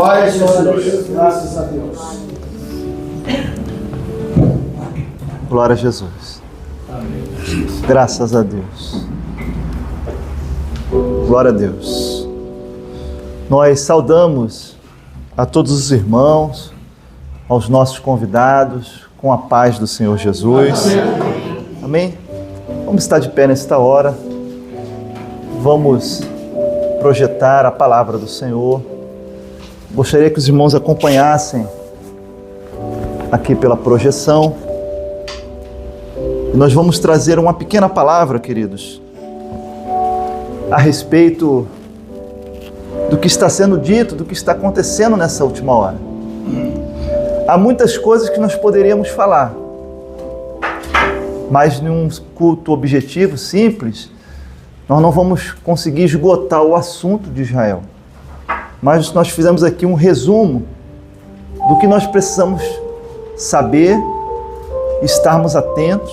Paz, Jesus. Graças a Deus. Glória a Jesus. Amém. Graças a Deus. Glória a Deus. Nós saudamos a todos os irmãos, aos nossos convidados, com a paz do Senhor Jesus. Amém? Vamos estar de pé nesta hora. Vamos projetar a palavra do Senhor. Gostaria que os irmãos acompanhassem aqui pela projeção. E nós vamos trazer uma pequena palavra, queridos, a respeito do que está sendo dito, do que está acontecendo nessa última hora. Há muitas coisas que nós poderíamos falar, mas num culto objetivo, simples, nós não vamos conseguir esgotar o assunto de Israel. Mas nós fizemos aqui um resumo do que nós precisamos saber, estarmos atentos,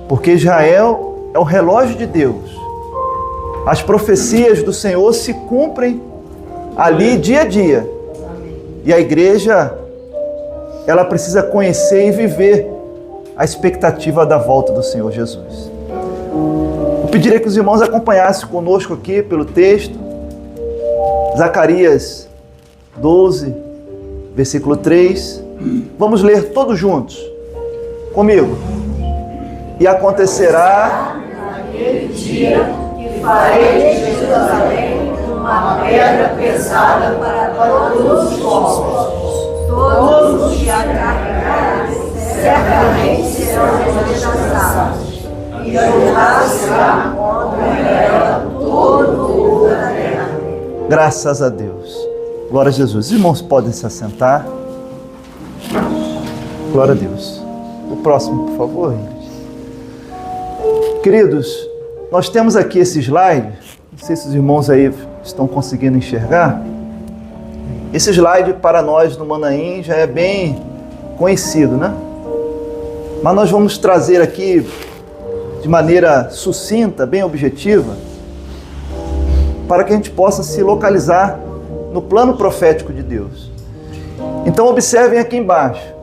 porque Israel é o relógio de Deus. As profecias do Senhor se cumprem ali dia a dia. E a igreja, ela precisa conhecer e viver a expectativa da volta do Senhor Jesus. Eu pediria que os irmãos acompanhassem conosco aqui pelo texto. Zacarias 12, versículo 3. Vamos ler todos juntos. Comigo. E acontecerá naquele dia que farei de Jerusalém uma pedra pesada para todos os povos. Todos os que a carregarem certamente serão rechaçados. E Judá será contra ela todo o povo da terra. Graças a Deus. Glória a Jesus. Os irmãos podem se assentar. Glória a Deus. O próximo, por favor. Queridos, nós temos aqui esse slide. Não sei se os irmãos aí estão conseguindo enxergar. Esse slide para nós no Manaim já é bem conhecido, né? Mas nós vamos trazer aqui de maneira sucinta, bem objetiva, para que a gente possa se localizar no plano profético de Deus. Então observem aqui embaixo,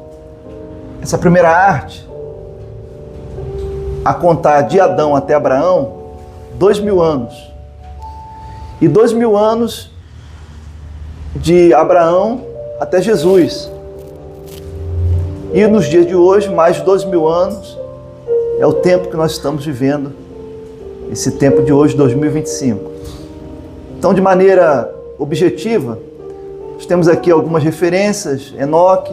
essa primeira arte, a contar de Adão até Abraão, 2000 anos. E 2000 anos de Abraão até Jesus. E nos dias de hoje, mais 2000 anos, é o tempo que nós estamos vivendo, esse tempo de hoje, 2025. Então, de maneira objetiva, nós temos aqui algumas referências: Enoque,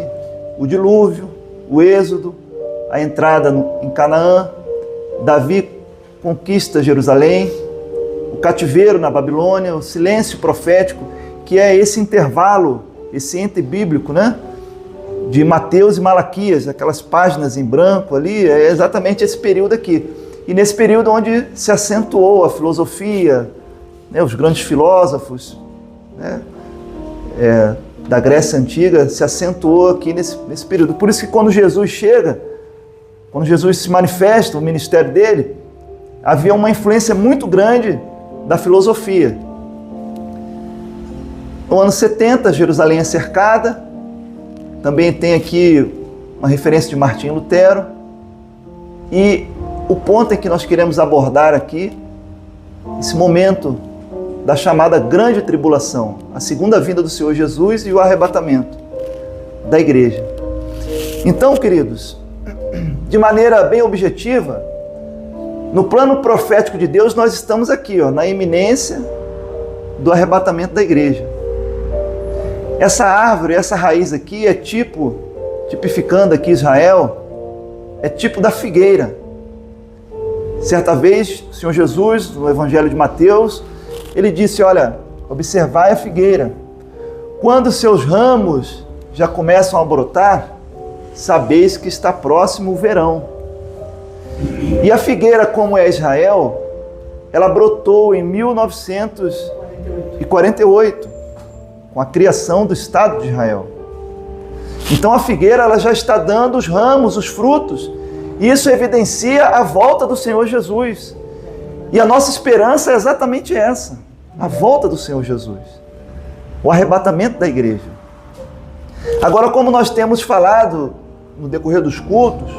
o dilúvio, o êxodo, a entrada em Canaã, Davi conquista Jerusalém, o cativeiro na Babilônia, o silêncio profético, que é esse intervalo, esse ente bíblico, né? De Mateus e Malaquias, aquelas páginas em branco ali, é exatamente esse período aqui. E nesse período onde se acentuou a filosofia, né, os grandes filósofos, né, da Grécia Antiga, se acentuou aqui nesse período. Por isso que quando Jesus chega, quando Jesus se manifesta, o ministério dele, havia uma influência muito grande da filosofia. No ano 70, Jerusalém é cercada. Também tem aqui uma referência de Martinho Lutero. E o ponto em que nós queremos abordar aqui, esse momento da chamada grande tribulação, a segunda vinda do Senhor Jesus e o arrebatamento da igreja. Então, queridos, de maneira bem objetiva, no plano profético de Deus, nós estamos aqui, na iminência do arrebatamento da igreja. Essa árvore, essa raiz aqui é tipificando aqui Israel, é tipo da figueira. Certa vez, o Senhor Jesus, no Evangelho de Mateus, ele disse: olha, observai a figueira. Quando seus ramos já começam a brotar, sabeis que está próximo o verão. E a figueira, como é Israel, ela brotou em 1948, com a criação do Estado de Israel. Então a figueira, ela já está dando os ramos, os frutos, e isso evidencia a volta do Senhor Jesus. E a nossa esperança é exatamente essa, a volta do Senhor Jesus. o arrebatamento da igreja. Agora, como nós temos falado no decorrer dos cultos,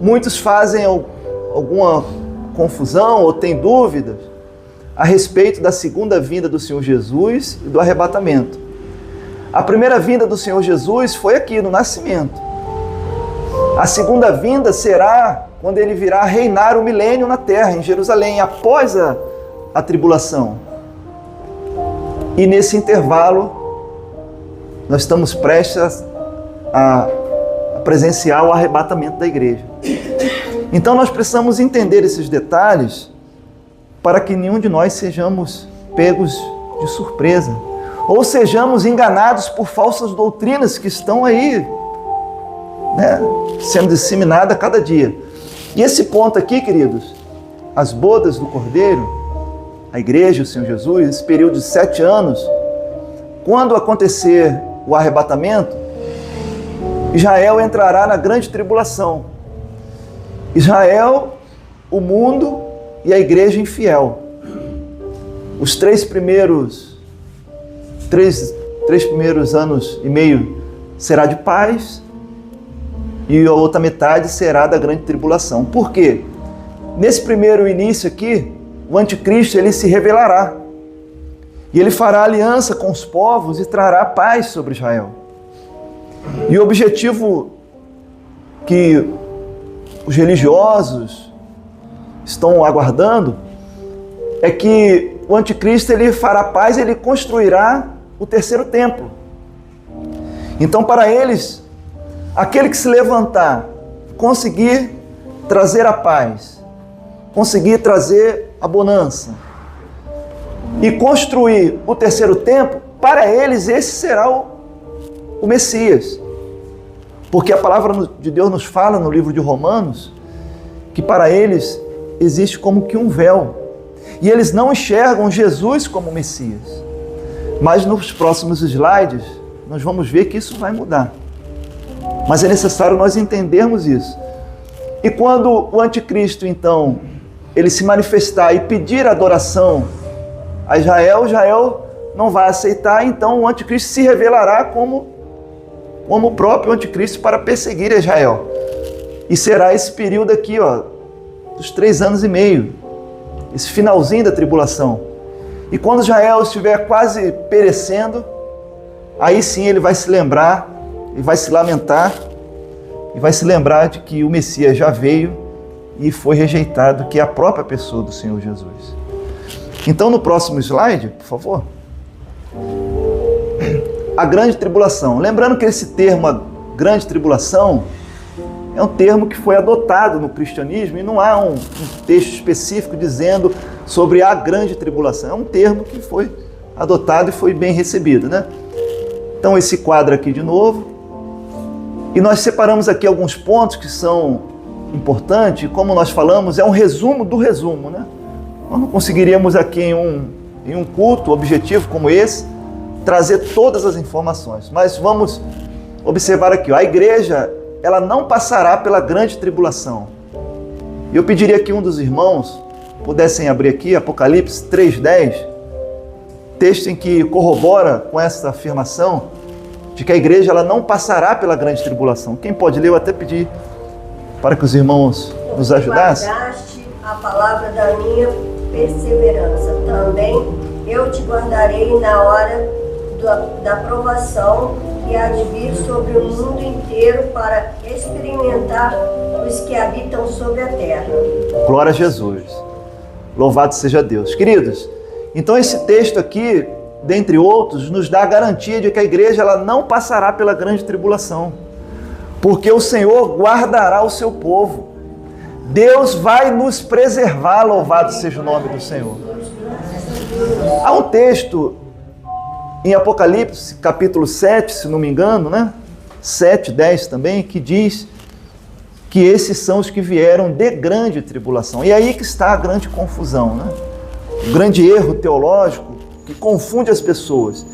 muitos fazem alguma confusão ou têm dúvidas a respeito da segunda vinda do Senhor Jesus e do arrebatamento. A primeira vinda do Senhor Jesus foi aqui, no nascimento. A segunda vinda será quando ele virá reinar o milênio na terra, em Jerusalém, após a tribulação. E nesse intervalo, nós estamos prestes a presenciar o arrebatamento da igreja. Então nós precisamos entender esses detalhes para que nenhum de nós sejamos pegos de surpresa, ou sejamos enganados por falsas doutrinas que estão aí, né, sendo disseminadas a cada dia. E esse ponto aqui, queridos, as bodas do Cordeiro, a igreja, o Senhor Jesus, esse período de 7 anos, quando acontecer o arrebatamento, Israel entrará na grande tribulação. Israel, o mundo e a igreja infiel. Os três primeiros anos e meio será de paz e a outra metade será da grande tribulação. Por quê? Nesse primeiro início aqui, o anticristo ele se revelará e ele fará aliança com os povos e trará paz sobre Israel. E o objetivo que os religiosos estão aguardando é que o anticristo ele fará paz, ele construirá o terceiro templo. Então, para eles, aquele que se levantar, conseguir trazer a paz, conseguir trazer a bonança e construir o terceiro templo, para eles esse será o Messias. Porque a palavra de Deus nos fala no livro de Romanos que para eles existe como que um véu. E eles não enxergam Jesus como Messias. Mas nos próximos slides nós vamos ver que isso vai mudar. Mas é necessário nós entendermos isso. E quando o anticristo, então, ele se manifestar e pedir adoração a Israel, Israel não vai aceitar, então o anticristo se revelará como o próprio anticristo para perseguir Israel. E será esse período aqui, dos 3 anos e meio, esse finalzinho da tribulação. E quando Israel estiver quase perecendo, aí sim ele vai se lembrar, e vai se lamentar, e vai se lembrar de que o Messias já veio e foi rejeitado, que é a própria pessoa do Senhor Jesus. Então, no próximo slide, por favor. A grande tribulação. Lembrando que esse termo, a grande tribulação, é um termo que foi adotado no cristianismo e não há um texto específico dizendo sobre a grande tribulação. É um termo que foi adotado e foi bem recebido, né? Então, esse quadro aqui de novo. E nós separamos aqui alguns pontos que são importantes. Como nós falamos, é um resumo do resumo, né? Nós não conseguiríamos aqui em um culto objetivo como esse trazer todas as informações, mas vamos observar aqui, a igreja ela não passará pela grande tribulação. E eu pediria que um dos irmãos pudessem abrir aqui Apocalipse 3:10, texto em que corrobora com essa afirmação de que a igreja ela não passará pela grande tribulação. Quem pode ler? Eu até pedi para que os irmãos nos ajudassem. Guardaste a palavra da minha perseverança, também eu te guardarei na hora da provação que há de vir sobre o mundo inteiro para experimentar os que habitam sobre a terra. Glória a Jesus. Louvado seja Deus. Queridos, então esse texto aqui, dentre outros, nos dá a garantia de que a igreja ela não passará pela grande tribulação, porque o Senhor guardará o seu povo. Deus vai nos preservar, louvado seja o nome do Senhor. Há um texto em Apocalipse, capítulo 7, se não me engano, né? 7:10 também, que diz que esses são os que vieram de grande tribulação. E aí que está a grande confusão, né? O grande erro teológico que confunde as pessoas,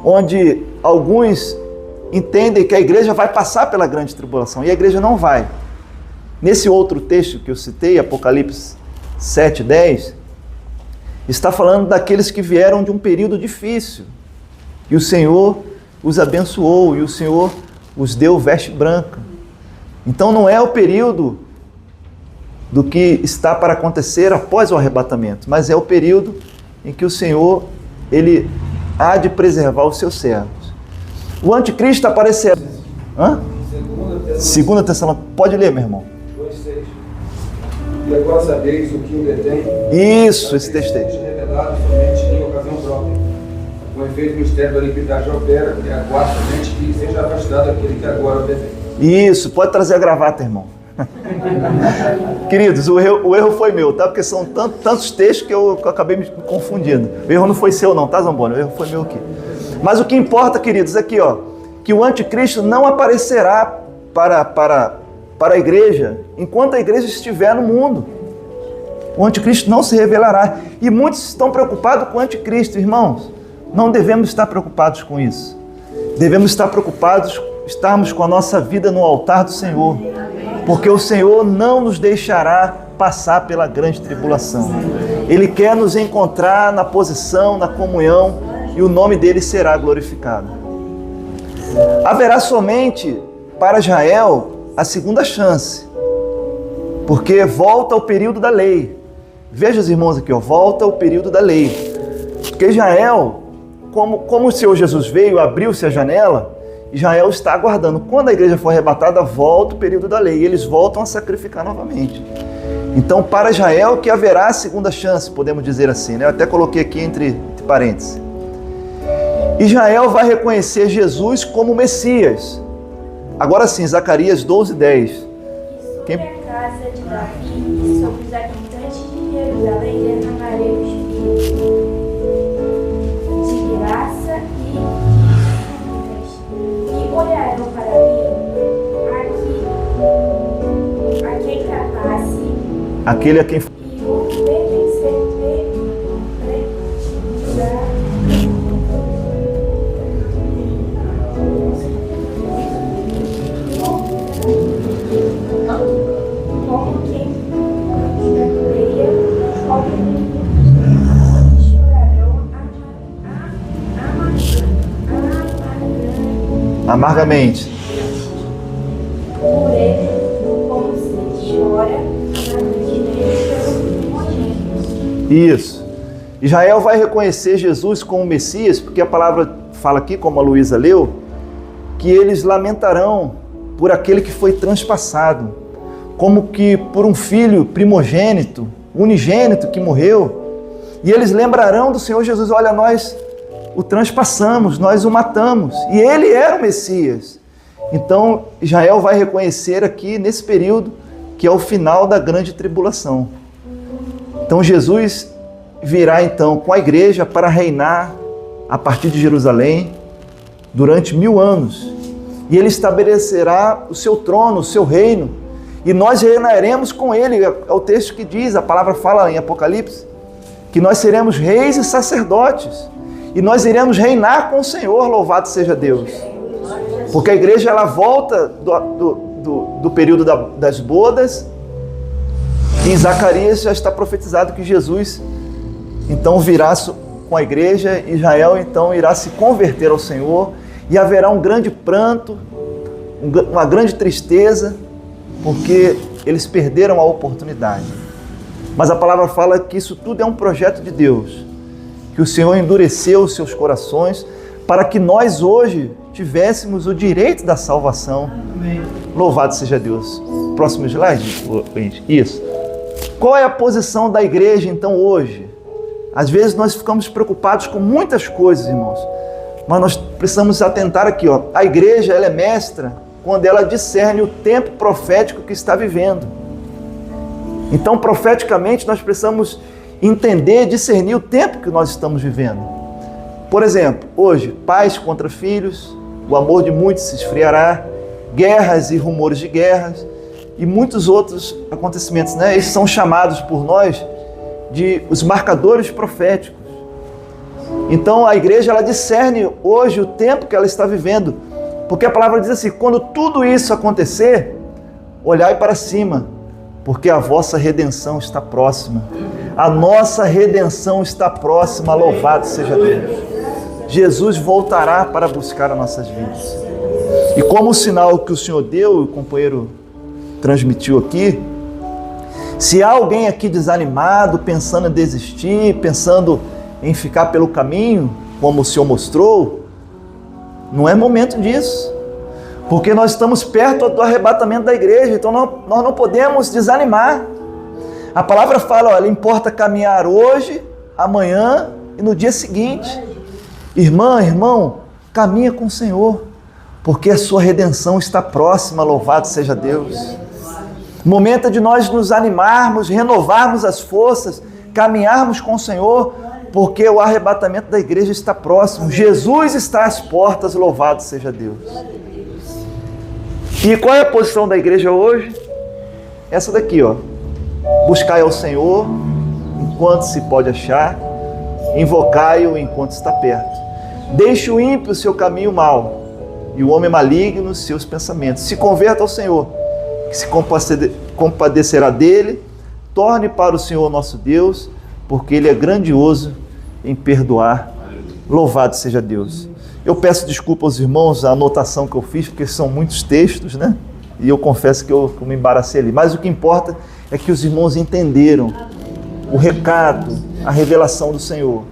onde alguns entendem que a igreja vai passar pela grande tribulação, e a igreja não vai. Nesse outro texto que eu citei, Apocalipse 7:10, está falando daqueles que vieram de um período difícil, E o Senhor os abençoou, e o Senhor os deu veste branca. Então não é o período do que está para acontecer após o arrebatamento, mas é o período em que o Senhor, Ele há de preservar os seus servos. O anticristo aparecerá. Hã? 2 Tessalonicenses. Pode ler, meu irmão. 2:6. E agora sabeis o que o detém. Isso, esse texto aí. Revelado somente em ocasião própria. Com efeito, o mistério da iniquidade opera, e aguarda somente que seja afastado aquele que agora o detém. Isso, pode trazer a gravata, irmão. Queridos, o erro foi meu, tá? Porque são tantos textos que eu acabei me confundindo. O erro não foi seu não, tá, Zamboni? O erro foi meu aqui. Mas o que importa, queridos, aqui, ó, que o anticristo não aparecerá para a igreja enquanto a igreja estiver no mundo. O anticristo não se revelará. E muitos estão preocupados com o anticristo, irmãos. Não devemos estar preocupados com isso. Devemos estar preocupados, estarmos com a nossa vida no altar do Senhor. Porque o Senhor não nos deixará passar pela grande tribulação. Ele quer nos encontrar na posição, na comunhão, e o nome dele será glorificado. Haverá somente para Israel a segunda chance, porque volta o período da lei. Veja os irmãos aqui, ó, volta o período da lei. Porque Israel, como o Senhor Jesus veio, abriu-se a janela, Israel está aguardando. Quando a igreja for arrebatada, volta o período da lei. E eles voltam a sacrificar novamente. Então, para Israel que haverá a segunda chance, podemos dizer assim, né? Eu até coloquei aqui entre parênteses. Israel vai reconhecer Jesus como Messias. Agora sim, Zacarias 12:10. Sobre a casa de Davi e sobre os habitantes de Jerusalém derramarei o Espírito de graça e olharão para mim a quem trapasse Aquele a quem... e o pertencer como quem estatueia chorarão amargamente. por ele, como se chora na noite pelos primogênitos. Isso. Israel vai reconhecer Jesus como Messias, porque a palavra fala aqui, como a Luísa leu, que eles lamentarão por aquele que foi transpassado, como que por um filho primogênito, unigênito que morreu, e eles lembrarão do Senhor Jesus: olha, nós o transpassamos, nós o matamos, e ele era o Messias. Então Israel vai reconhecer aqui nesse período que é o final da grande tribulação. Então Jesus virá então com a igreja para reinar a partir de Jerusalém durante 1000 anos. E ele estabelecerá o seu trono, o seu reino, e nós reinaremos com ele. É o texto que diz, a palavra fala em Apocalipse, que nós seremos reis e sacerdotes, e nós iremos reinar com o Senhor, louvado seja Deus. Porque a igreja ela volta do período das bodas, e em Zacarias já está profetizado que Jesus então virá com a igreja, Israel então irá se converter ao Senhor, e haverá um grande pranto, uma grande tristeza, porque eles perderam a oportunidade. Mas a palavra fala que isso tudo é um projeto de Deus, que o Senhor endureceu os seus corações para que nós hoje tivéssemos o direito da salvação. Amém. Louvado seja Deus. Próximo slide. Isso. Qual é a posição da igreja então hoje? Às vezes nós ficamos preocupados com muitas coisas, irmãos, mas nós precisamos atentar aqui, ó. A igreja ela é mestra quando ela discerne o tempo profético que está vivendo. Então, profeticamente, nós precisamos entender, discernir o tempo que nós estamos vivendo. Por exemplo, hoje, pais contra filhos, o amor de muitos se esfriará, guerras e rumores de guerras e muitos outros acontecimentos, né? Esses são chamados por nós de os marcadores proféticos. Então a igreja ela discerne hoje o tempo que ela está vivendo, porque a palavra diz assim: quando tudo isso acontecer, olhai para cima, porque a vossa redenção está próxima. A nossa redenção está próxima, louvado seja Deus. Jesus voltará para buscar as nossas vidas. E como o sinal que o Senhor deu, o companheiro transmitiu aqui, se há alguém aqui desanimado, pensando em desistir, pensando em ficar pelo caminho, como o Senhor mostrou, não é momento disso. Porque nós estamos perto do arrebatamento da igreja, então nós não podemos desanimar. A palavra fala, olha, importa caminhar hoje, amanhã e no dia seguinte. Irmã, irmão, caminha com o Senhor, porque a sua redenção está próxima, louvado seja Deus. Momento de nós nos animarmos, renovarmos as forças, caminharmos com o Senhor, porque o arrebatamento da igreja está próximo. Jesus está às portas, louvado seja Deus. E qual é a posição da igreja hoje? Essa daqui, ó. Buscai ao Senhor enquanto se pode achar, invocai-o enquanto está perto. Deixe o ímpio o seu caminho mau, e o homem maligno os seus pensamentos. Se converta ao Senhor, que se compadecerá dele. Torne para o Senhor nosso Deus, porque Ele é grandioso em perdoar. Louvado seja Deus. Eu peço desculpa aos irmãos a anotação que eu fiz, porque são muitos textos, né? E eu confesso que eu me embaracei ali. Mas o que importa é que os irmãos entenderam o recado, a revelação do Senhor.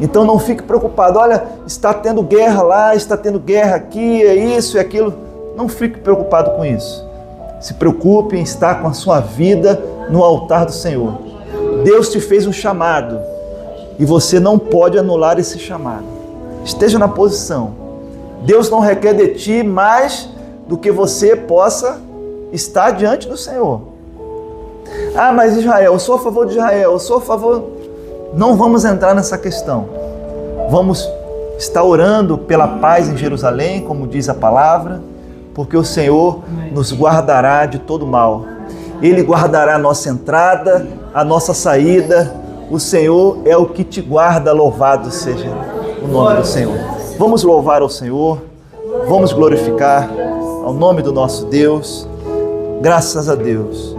Então não fique preocupado. Olha, está tendo guerra lá, está tendo guerra aqui, é isso, é aquilo. Não fique preocupado com isso. Se preocupe em estar com a sua vida no altar do Senhor. Deus te fez um chamado e você não pode anular esse chamado. Esteja na posição. Deus não requer de ti mais do que você possa estar diante do Senhor. Ah, mas Israel, eu sou a favor de Israel, eu sou a favor... Não vamos entrar nessa questão. Vamos estar orando pela paz em Jerusalém, como diz a palavra, porque o Senhor nos guardará de todo mal. Ele guardará a nossa entrada, a nossa saída. O Senhor é o que te guarda, louvado seja o nome do Senhor. Vamos louvar ao Senhor, vamos glorificar ao nome do nosso Deus. Graças a Deus.